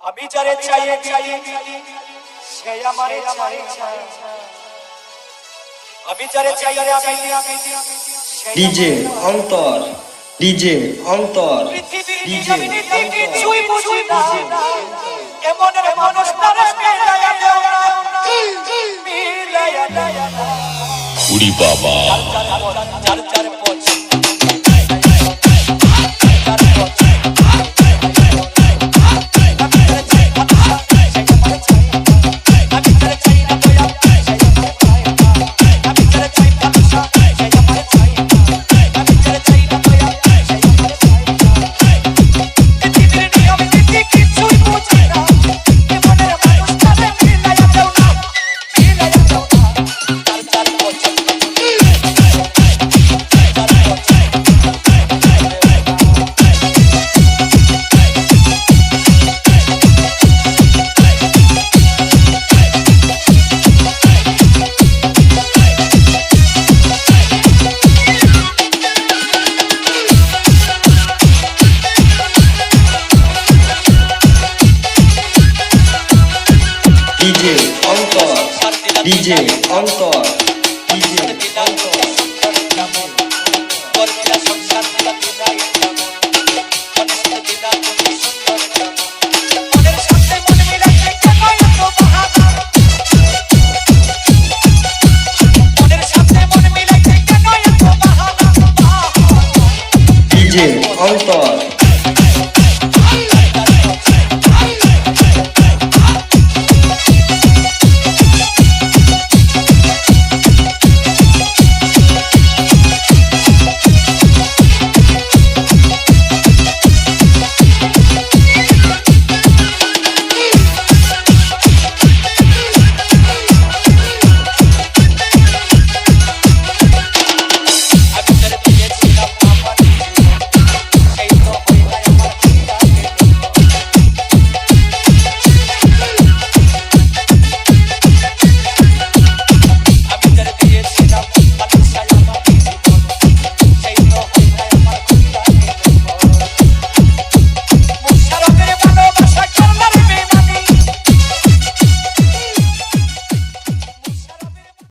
আমি যারে চাই সে আমারে চাই আমি যারে চাই ডিজে অন্তর ডিজে অন্তর ডিজে কিছুই বুঝি না এমন মানুষ তারে মিলায়া দাও না মিলায়া দাও না উড়ি বাবা চার চার পথ ডিজে অন্তর